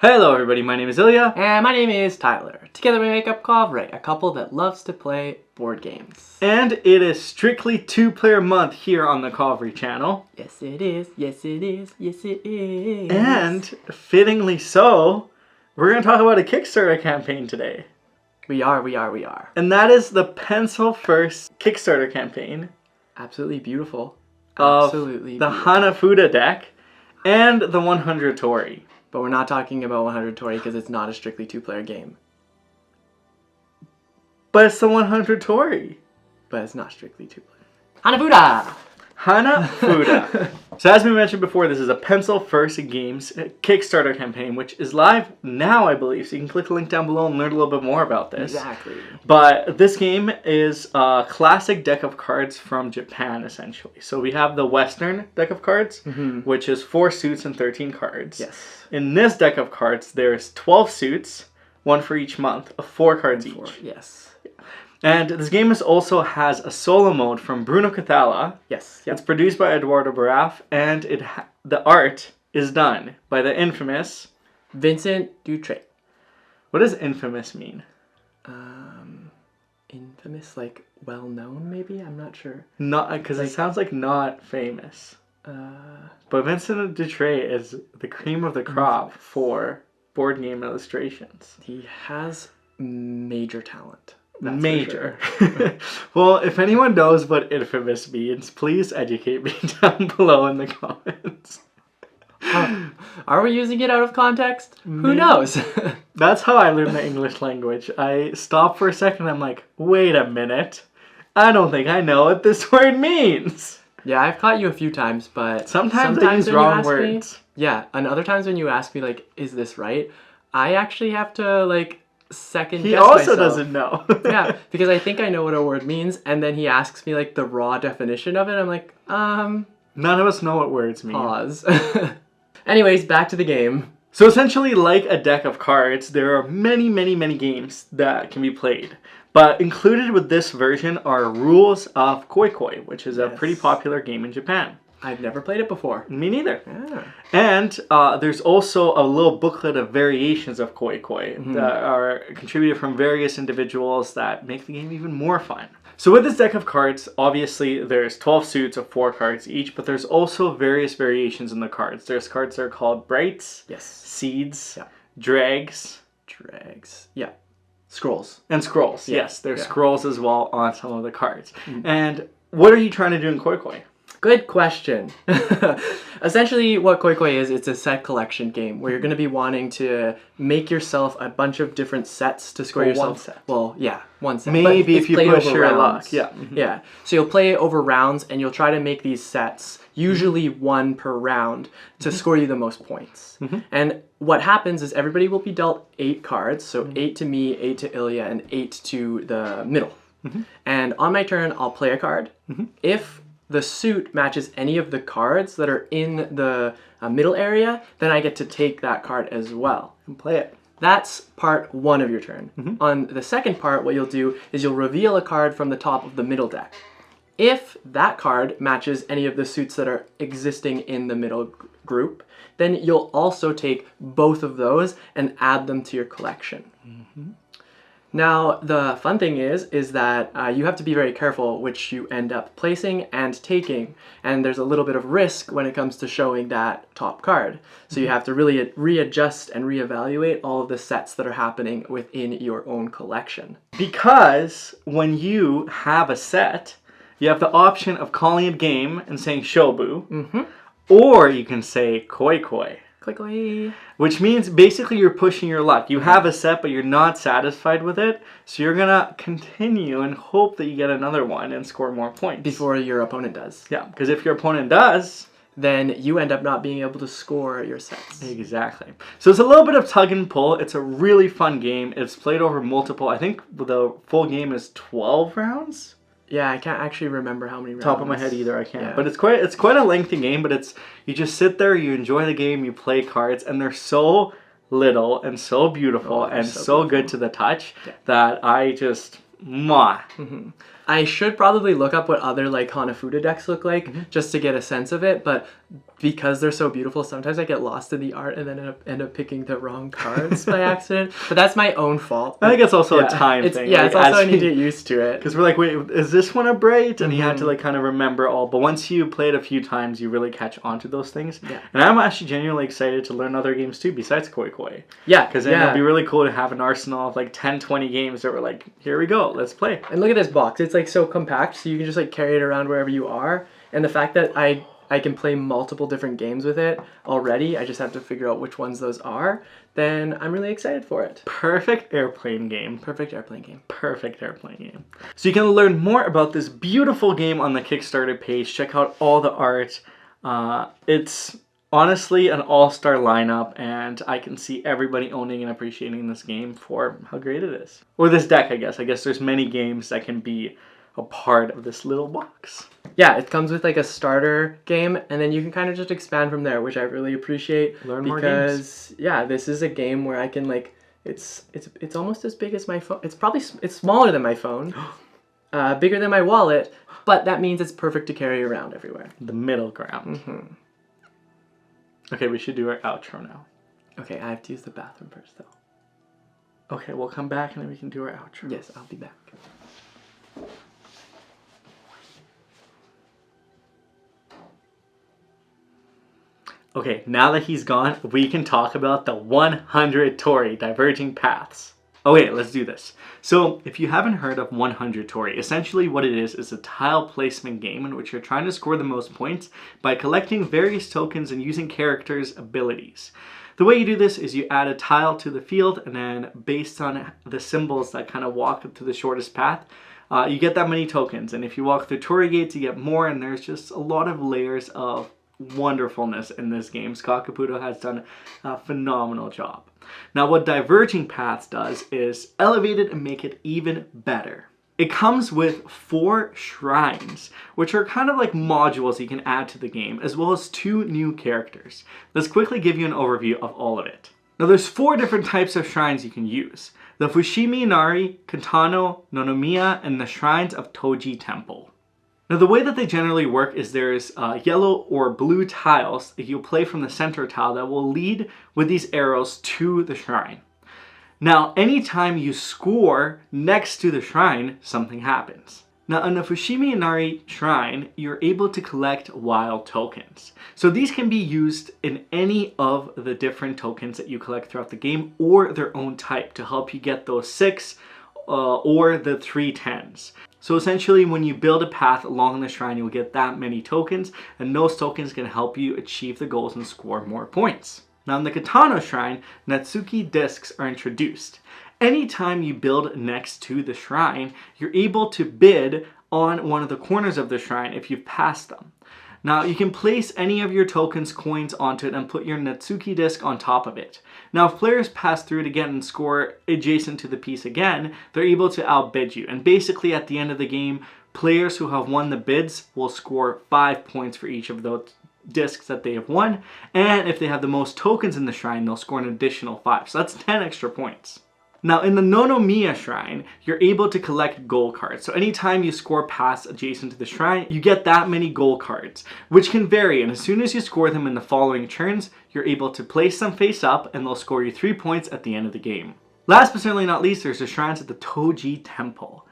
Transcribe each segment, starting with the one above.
Hello everybody, my name is Ilya. And my name is Tyler. Together we make up Kovray, a couple that loves to play board games. And it is strictly 2-player month here on the Kovray channel. Yes it is, yes it is, yes it is. And, fittingly so, we're going to talk about a Kickstarter campaign today. We are. And that is the Pencil First Kickstarter campaign. Absolutely beautiful. Of Absolutely the beautiful. Hanafuda Deck and the 100 Torii. But we're not talking about 100 Torii because it's not a strictly 2-player game. But it's the 100 Torii. But it's not strictly 2-player. Hanafuda! Hanafuda. So as we mentioned before, this is a Pencil First Games Kickstarter campaign, which is live now, I believe. So you can click the link down below and learn a little bit more about this. Exactly. But this game is a classic deck of cards from Japan, essentially. So we have the Western deck of cards, which is 4 suits and 13 cards. Yes. In this deck of cards, there's 12 suits, 1 for each month, of 4 cards each. Yes. And this game also has a solo mode from Bruno Cathala. Yes. It's produced by Eduardo Baraf, and the art is done by the infamous Vincent Dutrait. What does infamous mean? Infamous, like well known, maybe? I'm not sure. Not because it sounds like not famous. But Vincent Dutrait is the cream of the crop for board game illustrations. He has major talent. That's Major. sure. Well, if anyone knows what infamous means, please educate me down below in the comments. Are we using it out of context? Who knows? That's how I learned the English language. I stop for a second, I'm like, wait a minute. I don't think I know what this word means. Yeah, I've caught you a few times, but sometimes I use wrong words. And other times when you ask me, like, is this right? I actually have to, like, second guess He also myself. doesn't know. Yeah, because I think I know what a word means, and then he asks me, like, the raw definition of it. I'm like, None of us know what words mean. Pause. Anyways, back to the game. So essentially, like a deck of cards, there are many, many, many games that can be played. But included with this version are rules of Koi Koi, which is a pretty popular game in Japan. I've never played it before. Me neither. Yeah. And there's also a little booklet of variations of Koi Koi that are contributed from various individuals that make the game even more fun. So with this deck of cards, obviously there's 12 suits of 4 cards each, but there's also various variations in the cards. There's cards that are called Brights, Seeds, Drags, Scrolls. And Scrolls. Yes, there's scrolls as well on some of the cards. And what are you trying to do in Koi Koi? Good question. Essentially, what Koi Koi is, it's a set collection game where you're going to be wanting to make yourself a bunch of different sets to score yourself. One set. Well, yeah, one set. Maybe if you push your luck. Yeah. Yeah. So you'll play over rounds and you'll try to make these sets, usually 1 per round, to score you the most points. And what happens is everybody will be dealt 8 cards. So 8 to me, 8 to Ilya, and 8 to the middle. And on my turn, I'll play a card. If the suit matches any of the cards that are in the middle area, then I get to take that card as well and play it. That's part 1 of your turn. On the second part, what you'll do is you'll reveal a card from the top of the middle deck. If that card matches any of the suits that are existing in the middle group, then you'll also take both of those and add them to your collection. Now, the fun thing is that you have to be very careful which you end up placing and taking, and there's a little bit of risk when it comes to showing that top card. So you have to really readjust and reevaluate all of the sets that are happening within your own collection. Because when you have a set, you have the option of calling it game and saying shobu, or you can say koi koi. Quickly. Which means basically you're pushing your luck. You have a set, but you're not satisfied with it. So you're going to continue and hope that you get another one and score more points. Before your opponent does. Yeah, because if your opponent does, then you end up not being able to score your sets. Exactly. So it's a little bit of tug and pull. It's a really fun game. It's played over multiple, I think the full game is 12 rounds? Yeah, I can't actually remember how many rounds. Top of my head either, I can't. Yeah. But it's quite a lengthy game, but you just sit there, you enjoy the game, you play cards, and they're so little and so beautiful and so good to the touch that I just, mwah. I should probably look up what other like Hanafuda decks look like just to get a sense of it, but because they're so beautiful, sometimes I get lost in the art and then end up picking the wrong cards by accident. But that's my own fault. I think it's also a time thing. Yeah, like, it's also I need to get used to it. Because we're like, wait, is this one a Bright? And you have to like kind of remember all. But once you play it a few times, you really catch on to those things. Yeah. And I'm actually genuinely excited to learn other games too, besides Koi Koi. Yeah. Because then it'll be really cool to have an arsenal of like 10, 20 games that we're like, here we go, let's play. And look at this box. It's like so compact, so you can just like carry it around wherever you are. And the fact that I can play multiple different games with it already, I just have to figure out which ones those are, then I'm really excited for it. Perfect airplane game. Perfect airplane game. Perfect airplane game. So you can learn more about this beautiful game on the Kickstarter page. Check out all the art. It's honestly an all-star lineup, and I can see everybody owning and appreciating this game for how great it is. Or this deck, I guess. I guess there's many games that can be a part of this little box. Yeah, it comes with like a starter game, and then you can kind of just expand from there, which I really appreciate. Learn more games. Yeah, this is a game where I can like, it's almost as big as my phone. It's smaller than my phone, bigger than my wallet, but that means it's perfect to carry around everywhere. The middle ground. Okay, we should do our outro now. Okay, I have to use the bathroom first though. Okay, we'll come back and then we can do our outro. Yes, I'll be back. Okay, now that he's gone, we can talk about the 100 Torii Diverging Paths. Okay, let's do this. So, if you haven't heard of 100 Torii, essentially what it is a tile placement game in which you're trying to score the most points by collecting various tokens and using characters' abilities. The way you do this is you add a tile to the field, and then based on the symbols that kind of walk to the shortest path, you get that many tokens. And if you walk through Torii gates, you get more, and there's just a lot of layers of wonderfulness in this game. Scott Caputo has done a phenomenal job. Now what Diverging Paths does is elevate it and make it even better. It comes with 4 shrines, which are kind of like modules you can add to the game, as well as 2 new characters. Let's quickly give you an overview of all of it. Now there's 4 different types of shrines you can use. The Fushimi Inari, Kantano, Nonomiya, and the Shrines of Toji Temple. Now the way that they generally work is there's yellow or blue tiles that you'll play from the center tile that will lead with these arrows to the shrine. Now anytime you score next to the shrine, something happens. Now in the Fushimi Inari shrine, you're able to collect wild tokens. So these can be used in any of the different tokens that you collect throughout the game, or their own type to help you get those 6 or the 3 10s. So essentially when you build a path along the shrine, you'll get that many tokens, and those tokens can help you achieve the goals and score more points. Now in the Katano shrine, Natsuki discs are introduced. Anytime you build next to the shrine, you're able to bid on one of the corners of the shrine if you've passed them. Now you can place any of your tokens, coins onto it and put your Natsuki disc on top of it. Now if players pass through it again and score adjacent to the piece again, they're able to outbid you. And basically at the end of the game, players who have won the bids will score 5 points for each of those discs that they have won. And if they have the most tokens in the shrine, they'll score an additional 5. So that's 10 extra points. Now in the Nonomiya shrine, you're able to collect goal cards. So anytime you score past adjacent to the shrine, you get that many goal cards, which can vary. And as soon as you score them in the following turns, you're able to place them face up and they'll score you 3 points at the end of the game. Last but certainly not least, there's the shrines at the Toji Temple.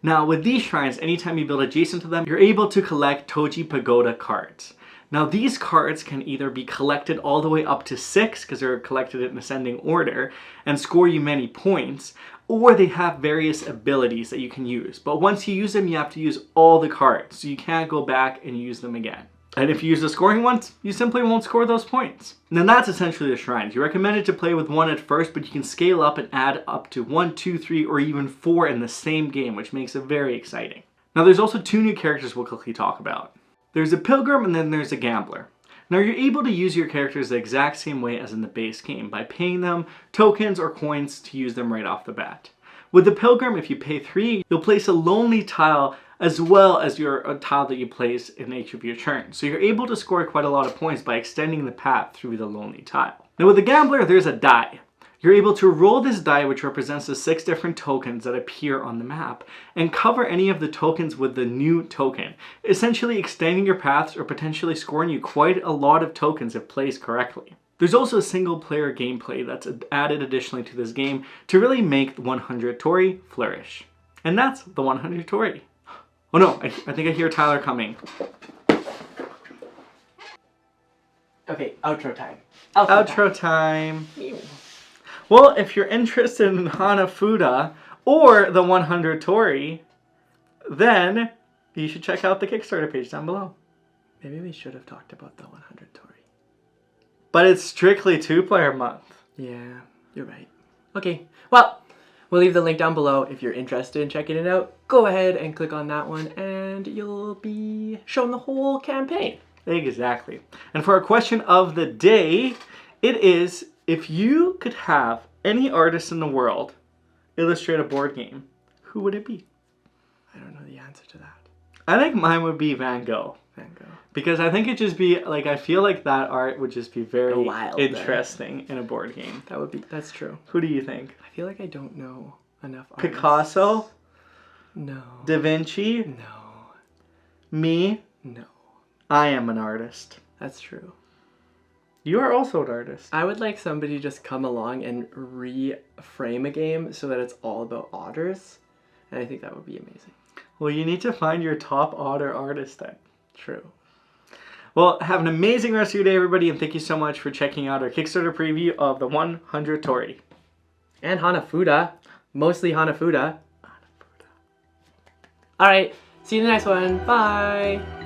Now with these shrines, anytime you build adjacent to them, you're able to collect Toji Pagoda cards. Now these cards can either be collected all the way up to 6 because they're collected in ascending order and score you many points, or they have various abilities that you can use. But once you use them, you have to use all the cards, so you can't go back and use them again. And if you use the scoring ones, you simply won't score those points. And then that's essentially the shrines. You recommend it to play with 1 at first, but you can scale up and add up to 1, 2, 3, or even 4 in the same game, which makes it very exciting. Now there's also 2 new characters we'll quickly talk about. There's a pilgrim and then there's a gambler. Now you're able to use your characters the exact same way as in the base game by paying them tokens or coins to use them right off the bat. With the pilgrim, if you pay 3, you'll place a lonely tile as well as a tile that you place in each of your turns. So you're able to score quite a lot of points by extending the path through the lonely tile. Now with the gambler, there's a die. You're able to roll this die, which represents the 6 different tokens that appear on the map, and cover any of the tokens with the new token, essentially extending your paths or potentially scoring you quite a lot of tokens if placed correctly. There's also a single player gameplay that's added additionally to this game to really make the 100 Torii flourish. And that's the 100 Torii. Oh no, I think I hear Tyler coming. Okay, outro time. Outro time. Well, if you're interested in Hanafuda or the 100 Torii, then you should check out the Kickstarter page down below. Maybe we should have talked about the 100 Torii. But it's strictly 2-player month. Yeah, you're right. Okay, well, we'll leave the link down below. If you're interested in checking it out, go ahead and click on that one and you'll be shown the whole campaign. Exactly. And for our question of the day, it is, if you could have any artist in the world illustrate a board game, who would it be? I don't know the answer to that. I think mine would be Van Gogh. Van Gogh. Because I think it'd just be, like, I feel like that art would just be very Wild, interesting in a board game. That's true. Who do you think? I feel like I don't know enough artists. Picasso? No. Da Vinci? No. Me? No. I am an artist. That's true. You are also an artist. I would like somebody just come along and reframe a game so that it's all about otters. And I think that would be amazing. Well, you need to find your top otter artist then. True. Well, have an amazing rest of your day, everybody, and thank you so much for checking out our Kickstarter preview of the 100 Torii. And Hanafuda. Mostly Hanafuda. Alright, see you in the next one. Bye!